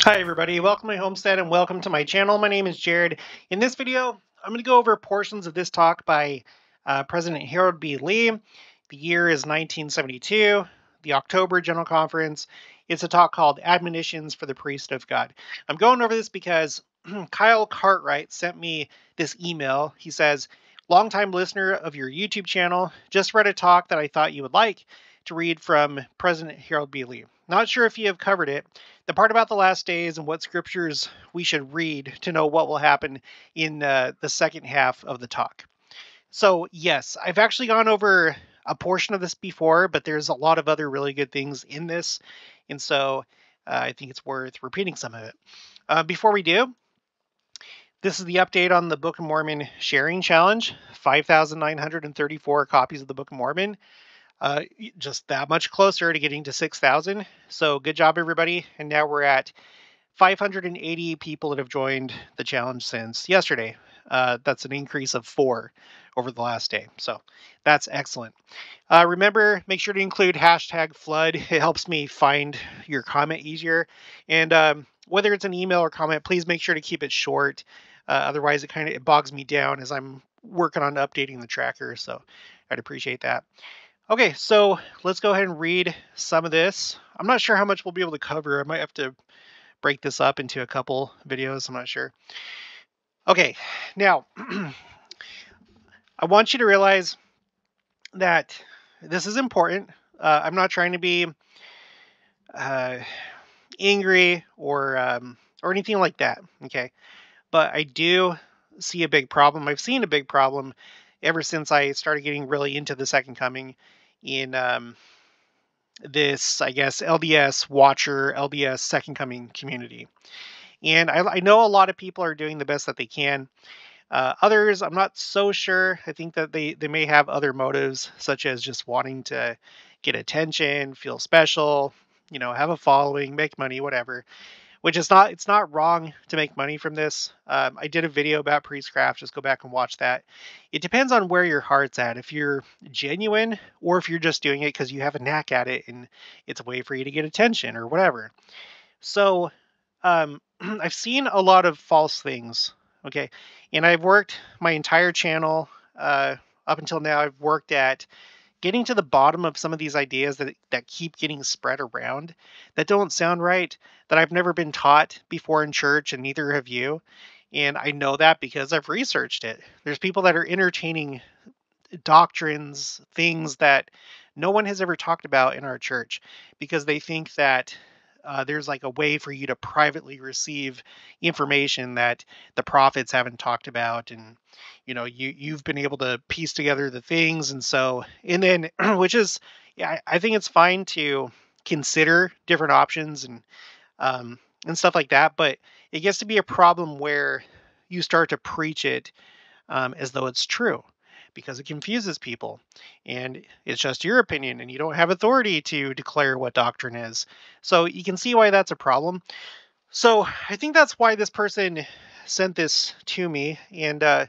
Hi everybody, welcome to my homestead and welcome to my channel. My name is Jared. In this video, I'm going to go over portions of this talk by President Harold B. Lee. The year is 1972, the October General Conference. It's a talk called Admonitions for the Priesthood of God. I'm going over this because Kyle Cartwright sent me this email. He says, longtime listener of your YouTube channel, just read a talk that I thought you would like to read from President Harold B. Lee. Not sure if you have covered it. The part about the last days and what scriptures we should read to know what will happen in the second half of the talk. So yes, I've actually gone over a portion of this before, but there's a lot of other really good things in this. And so I think it's worth repeating some of it. Before we do, this is the update on the Book of Mormon sharing challenge. 5,934 copies of the Book of Mormon. Just that much closer to getting to 6,000. So good job, everybody. And now we're at 580 people that have joined the challenge since yesterday. That's an increase of 4 over the last day. So that's excellent. Remember, make sure to include hashtag flood. It helps me find your comment easier. And whether it's an email or comment, please make sure to keep it short. Otherwise, it bogs me down as I'm working on updating the tracker. So I'd appreciate that. Okay, so let's go ahead and read some of this. I'm not sure how much we'll be able to cover. I might have to break this up into a couple videos. I'm not sure. Okay, now I want you to realize that this is important. I'm not trying to be angry or anything like that. Okay, but I do see a big problem. I've seen a big problem ever since I started getting really into the second coming in this, I guess, LDS Watcher, LDS Second Coming community. And I know a lot of people are doing the best that they can. Others, I'm not so sure. I think that they may have other motives, such as just wanting to get attention, feel special, have a following, make money, whatever. Which is not, it's not wrong to make money from this. I did a video about priestcraft. Just go back and watch that. It depends on where your heart's at. If you're genuine or if you're just doing it because you have a knack at it and it's a way for you to get attention or whatever. So I've seen a lot of false things. Okay. And I've worked my entire channel up until now. I've worked at getting to the bottom of some of these ideas that keep getting spread around that don't sound right, that I've never been taught before in church, and neither have you. And I know that because I've researched it. There's people that are entertaining doctrines, things that no one has ever talked about in our church because they think that there's like a way for you to privately receive information that the prophets haven't talked about, and you've been able to piece together the things, and then which is, yeah, I think it's fine to consider different options and stuff like that, but it gets to be a problem where you start to preach it as though it's true, because it confuses people and it's just your opinion and you don't have authority to declare what doctrine is. So you can see why that's a problem. So I think that's why this person sent this to me. And I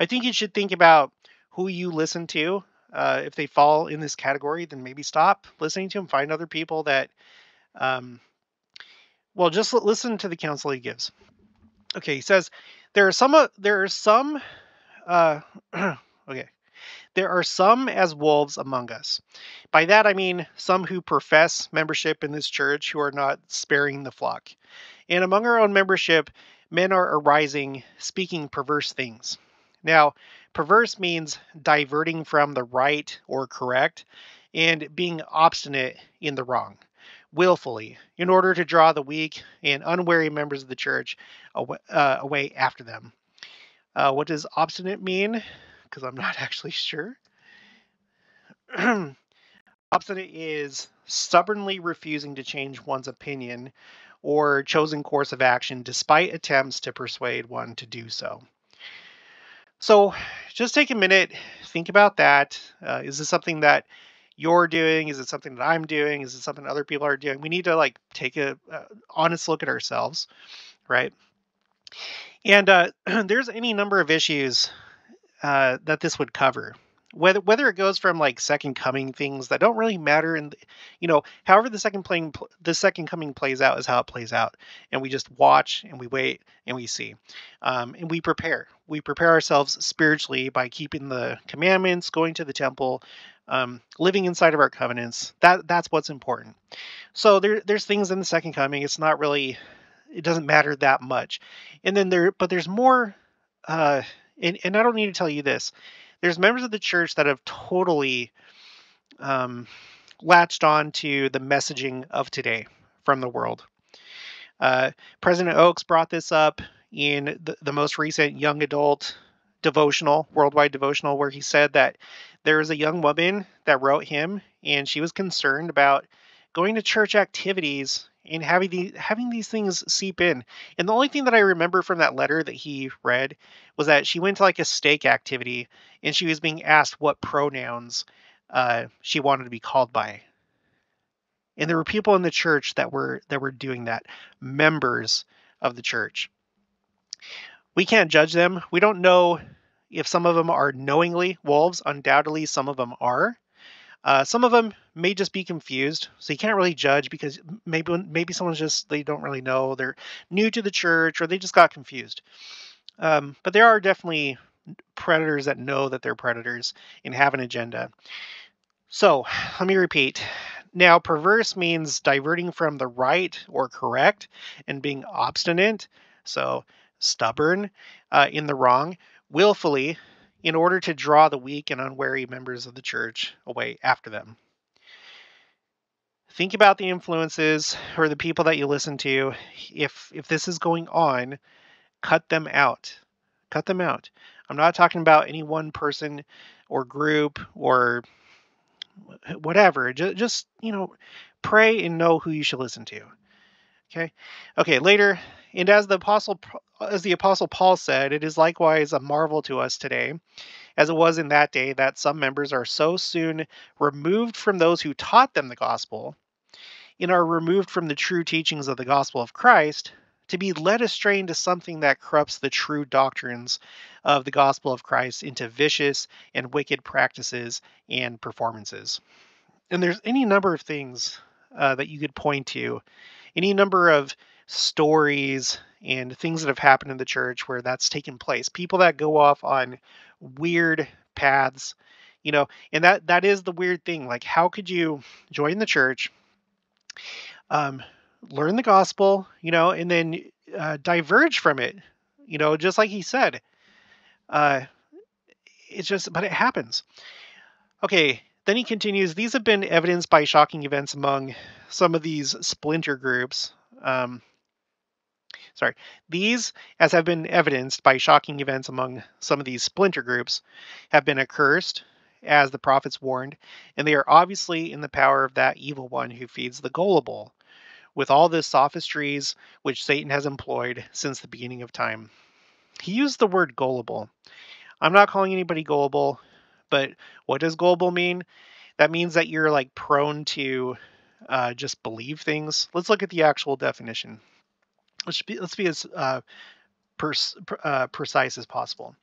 think you should think about who you listen to. If they fall in this category, then maybe stop listening to them. Find other people that, just listen to the counsel he gives. Okay, he says, there are some, okay. There are some as wolves among us. By that I mean some who profess membership in this church who are not sparing the flock. And among our own membership, men are arising, speaking perverse things. Now, perverse means diverting from the right or correct, and being obstinate in the wrong, willfully, in order to draw the weak and unwary members of the church away after them. What does obstinate mean? Because I'm not actually sure. Obstinate is stubbornly refusing to change one's opinion or chosen course of action despite attempts to persuade one to do so. So just take a minute, think about that. Is this something that you're doing? Is it something that I'm doing? Is it something other people are doing? We need to take a honest look at ourselves, right? And there's any number of issues that this would cover. whether it goes from like second coming things that don't really matter, and however the second coming plays out is how it plays out, and we just watch and we wait and we see, and we prepare ourselves spiritually by keeping the commandments, going to the temple, living inside of our covenants. That's what's important. So there's things in the second coming. It doesn't matter that much. And then there's more, uh, and I don't need to tell you this. There's members of the church that have totally um, latched on to the messaging of today from the world. Uh, President Oakes brought this up in the most recent young adult worldwide devotional, where he said that there was a young woman that wrote him, and she was concerned about going to church activities and having these things seep in. And the only thing that I remember from that letter that he read was that she went to like a stake activity, and she was being asked what pronouns she wanted to be called by. And there were people in the church that were doing that, members of the church. We can't judge them. We don't know if some of them are knowingly wolves. Undoubtedly, some of them are. Some of them may just be confused, so you can't really judge, because maybe someone's just, they don't really know. They're new to the church, or they just got confused. But there are definitely predators that know that they're predators and have an agenda. So let me repeat. Now, perverse means diverting from the right or correct and being obstinate, so stubborn, in the wrong, willfully, in order to draw the weak and unwary members of the church away after them. Think about the influences or the people that you listen to. If this is going on, cut them out. Cut them out. I'm not talking about any one person or group or whatever. Just pray and know who you should listen to. Okay. Later, and as the apostle Paul said, it is likewise a marvel to us today, as it was in that day, that some members are so soon removed from those who taught them the gospel, and are removed from the true teachings of the gospel of Christ, to be led astray into something that corrupts the true doctrines of the gospel of Christ into vicious and wicked practices and performances. And there's any number of things that you could point to, any number of stories and things that have happened in the church where that's taken place. People that go off on weird paths, and that is the weird thing. Like, how could you join the church, learn the gospel, and then diverge from it, just like he said. But it happens. Okay, then he continues, these have been evidenced by shocking events among some of these splinter groups. These, as have been evidenced by shocking events among some of these splinter groups, have been accursed, as the prophets warned, and they are obviously in the power of that evil one who feeds the gullible, with all the sophistries which Satan has employed since the beginning of time. He used the word gullible. I'm not calling anybody gullible, but what does gullible mean? That means that you're like prone to just believe things. Let's look at the actual definition. Let's be as precise as possible.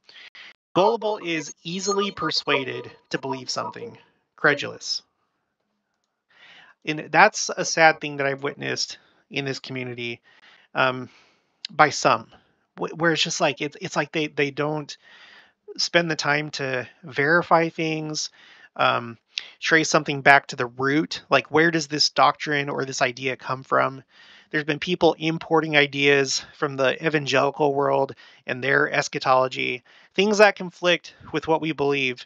Gullible is easily persuaded to believe something. Credulous. And that's a sad thing that I've witnessed in this community, by some, where it's just like it's like they don't spend the time to verify things, trace something back to the root. Like, where does this doctrine or this idea come from? There's been people importing ideas from the evangelical world and their eschatology, things that conflict with what we believe.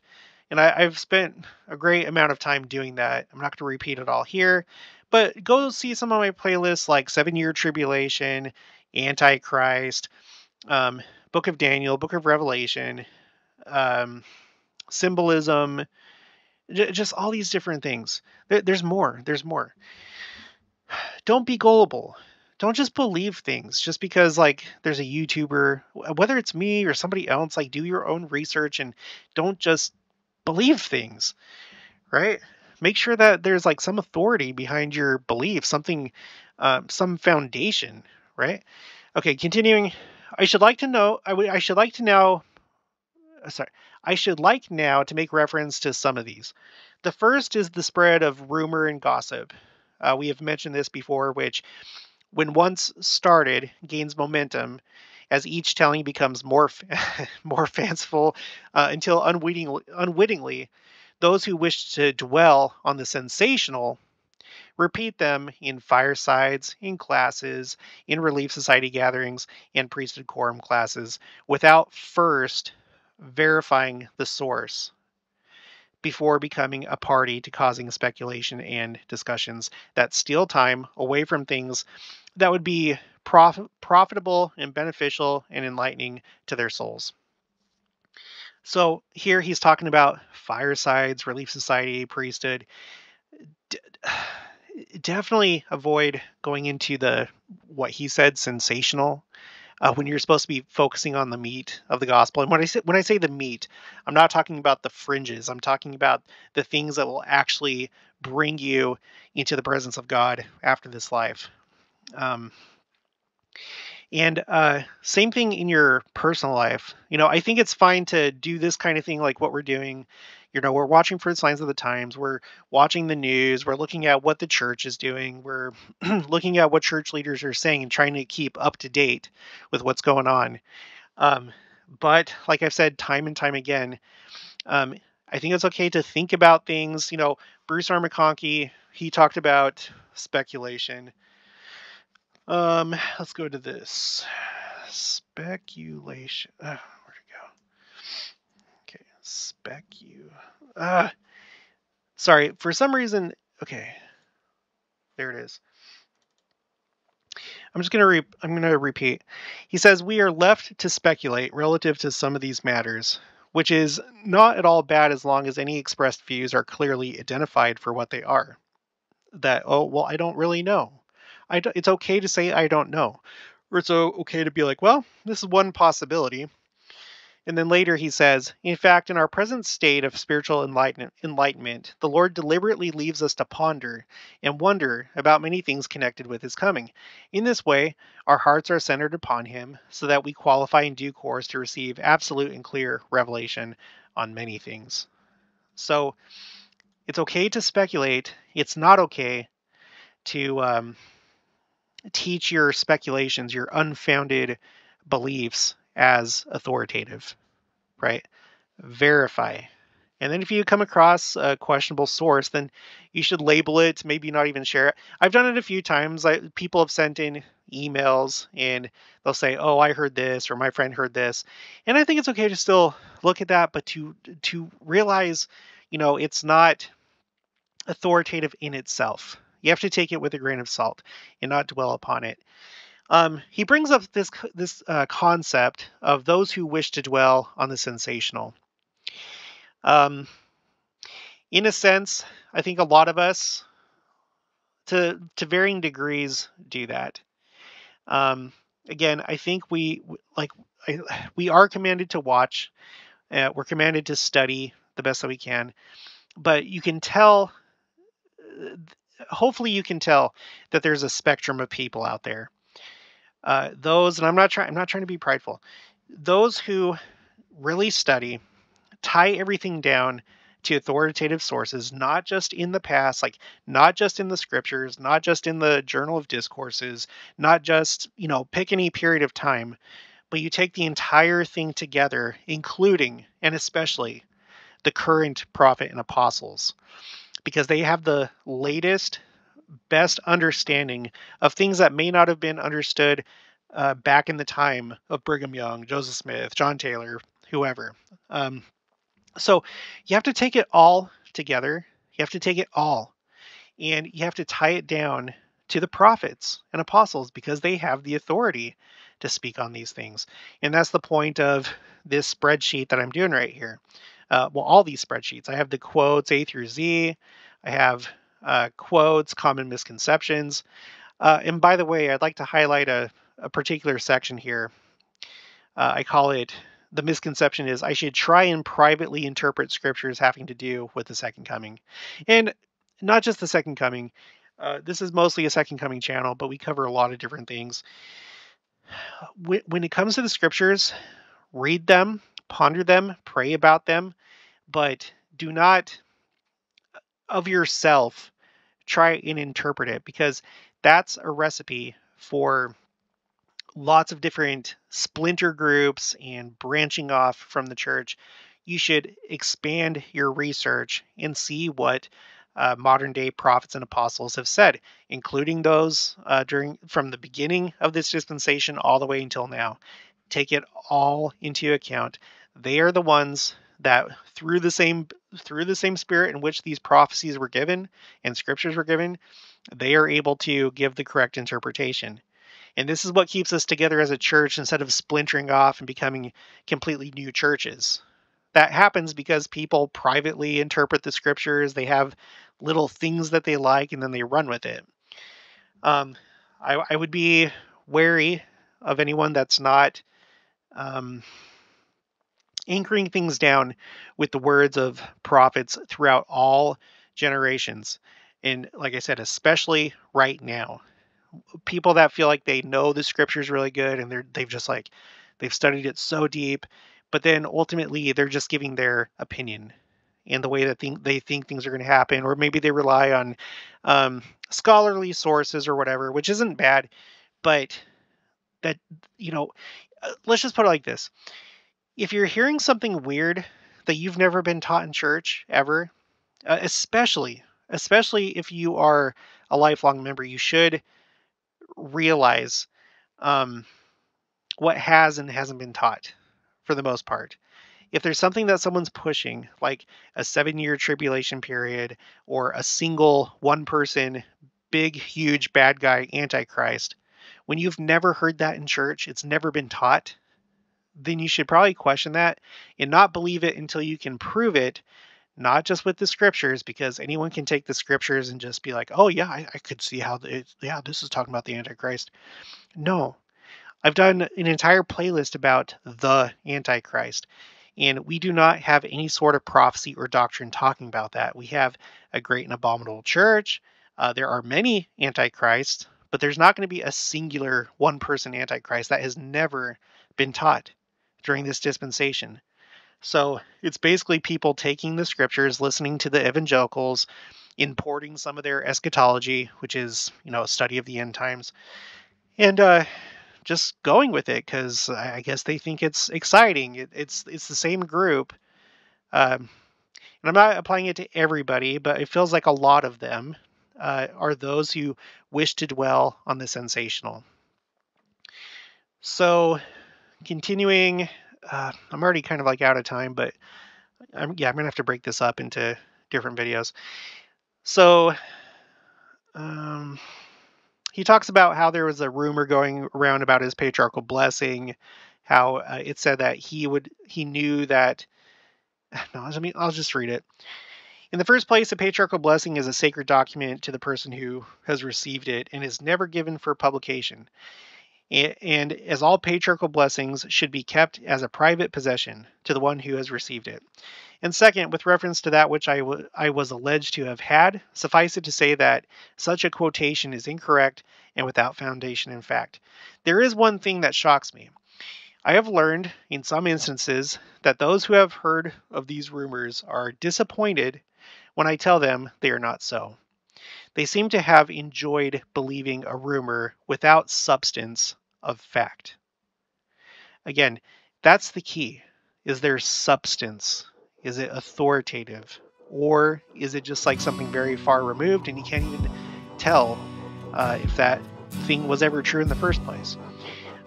And I've spent a great amount of time doing that. I'm not going to repeat it all here, but go see some of my playlists like 7-Year Tribulation, Antichrist, Book of Daniel, Book of Revelation, symbolism, just all these different things. There's more. Don't be gullible. Don't just believe things just because like there's a YouTuber, whether it's me or somebody else. Like, do your own research and don't just believe things, right? Make sure that there's like some authority behind your belief, something, some foundation, right? Okay, continuing. I should like to know. I should like now to make reference to some of these. The first is the spread of rumor and gossip. We have mentioned this before, which, when once started, gains momentum as each telling becomes more more fanciful until unwittingly, those who wish to dwell on the sensational repeat them in firesides, in classes, in Relief Society gatherings, and priesthood quorum classes without first verifying the source before becoming a party to causing speculation and discussions that steal time away from things that would be profitable and beneficial and enlightening to their souls. So here he's talking about firesides, Relief Society, priesthood. D- Definitely avoid going into the, what he said, sensational, when you're supposed to be focusing on the meat of the gospel. And when I say the meat, I'm not talking about the fringes. I'm talking about the things that will actually bring you into the presence of God after this life. Um, and same thing in your personal life. I think it's fine to do this kind of thing, like what we're doing. We're watching for the signs of the times. We're watching the news. We're looking at what the church is doing. We're looking at what church leaders are saying and trying to keep up to date with what's going on. Um, but like I've said time and time again, um, I think it's okay to think about things. Bruce R. McConkie, he talked about speculation. Let's go to this. Speculation. Where'd it go? Okay, sorry, for some reason. Okay, there it is. I'm gonna repeat. He says we are left to speculate relative to some of these matters, which is not at all bad as long as any expressed views are clearly identified for what they are. That, oh well, I don't really know. It's okay to say I don't know, or it's okay to be like, well, this is one possibility. And then later he says, in fact, in our present state of spiritual enlightenment, the Lord deliberately leaves us to ponder and wonder about many things connected with his coming. In this way, our hearts are centered upon him so that we qualify in due course to receive absolute and clear revelation on many things. So it's okay to speculate. It's not okay to teach your speculations, your unfounded beliefs as authoritative, right? Verify. And then if you come across a questionable source, then you should label it, maybe not even share it. I've done it a few times. People have sent in emails and they'll say, "Oh, I heard this," or "My friend heard this." And I think it's okay to still look at that, but to realize, it's not authoritative in itself. You have to take it with a grain of salt and not dwell upon it. He brings up this concept of those who wish to dwell on the sensational. Um, in a sense, I think a lot of us, to varying degrees, do that. Um, Again, I think like we are commanded to watch. We're commanded to study the best that we can, but you can tell. Hopefully, you can tell that there's a spectrum of people out there. Those, and I'm not trying to be prideful. Those who really study, tie everything down to authoritative sources, not just in the past, like not just in the scriptures, not just in the journal of discourses, not just, pick any period of time, but you take the entire thing together, including and especially the current prophet and apostles, because they have the latest, best understanding of things that may not have been understood back in the time of Brigham Young, Joseph Smith, John Taylor, whoever. Um, so you have to take it all together. You have to take it all, and you have to tie it down to the prophets and apostles because they have the authority to speak on these things. And that's the point of this spreadsheet that I'm doing right here. All these spreadsheets. I have the quotes A through Z. I have quotes, common misconceptions. And by the way, I'd like to highlight a particular section here. I call it, the misconception is I should try and privately interpret scriptures having to do with the second coming. And not just the second coming. This is mostly a second coming channel, but we cover a lot of different things. When it comes to the scriptures, read them, ponder them, pray about them, but do not of yourself try and interpret it, because that's a recipe for lots of different splinter groups and branching off from the church. You should expand your research and see what modern day prophets and apostles have said, including those during from the beginning of this dispensation all the way until now. Take it all into account. They are the ones that through the same spirit in which these prophecies were given and scriptures were given, they are able to give the correct interpretation. And this is what keeps us together as a church instead of splintering off and becoming completely new churches. That happens because people privately interpret the scriptures. They have little things that they like and then they run with it. I would be wary of anyone that's not anchoring things down with the words of prophets throughout all generations. And like I said, especially right now, people that feel like they know the scriptures really good and they've studied it so deep, but then ultimately they're just giving their opinion and the way that they think things are going to happen, or maybe they rely on scholarly sources or whatever, which isn't bad, but that let's just put it like this: if you're hearing something weird that you've never been taught in church ever, especially if you are a lifelong member, you should realize what has and hasn't been taught for the most part. If there's something that someone's pushing, like a 7-year tribulation period or a single one person, big, huge, bad guy, antichrist, when you've never heard that in church, it's never been taught, then you should probably question that and not believe it until you can prove it, not just with the scriptures, because anyone can take the scriptures and just be like, oh yeah, I could see how this is talking about the Antichrist. No, I've done an entire playlist about the Antichrist, and we do not have any sort of prophecy or doctrine talking about that. We have a great and abominable church. There are many antichrists, but there's not going to be a singular one-person antichrist. That has never been taught during this dispensation. So it's basically people taking the scriptures, listening to the evangelicals, importing some of their eschatology, which is, a study of the end times, and just going with it because I guess they think it's exciting. It's the same group, and I'm not applying it to everybody, but it feels like a lot of them are those who wish to dwell on the sensational. So continuing, I'm already kind of like out of time, but I'm gonna have to break this up into different videos. So he talks about how there was a rumor going around about his patriarchal blessing, how it said that he knew that. No, I'll just read it. In the first place, a patriarchal blessing is a sacred document to the person who has received it and is never given for publication. And as all patriarchal blessings should be kept as a private possession to the one who has received it. And second, with reference to that which I was alleged to have had, suffice it to say that such a quotation is incorrect and without foundation in fact. There is one thing that shocks me. I have learned in some instances that those who have heard of these rumors are disappointed when I tell them they are not so. They seem to have enjoyed believing a rumor without substance of fact. Again, that's the key. Is there substance? Is it authoritative? Or is it just like something very far removed and you can't even tell if that thing was ever true in the first place?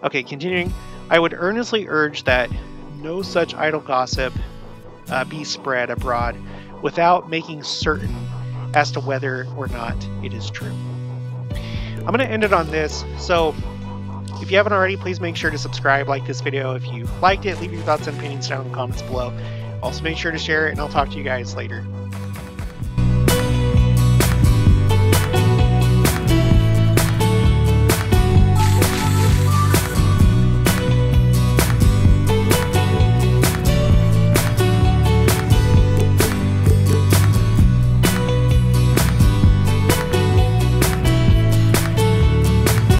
Okay, continuing. I would earnestly urge that no such idle gossip be spread abroad without making certain as to whether or not it is true. I'm going to end it on this. So if you haven't already, please make sure to subscribe, like this video. If you liked it, leave your thoughts and opinions down in the comments below. Also make sure to share it, and I'll talk to you guys later.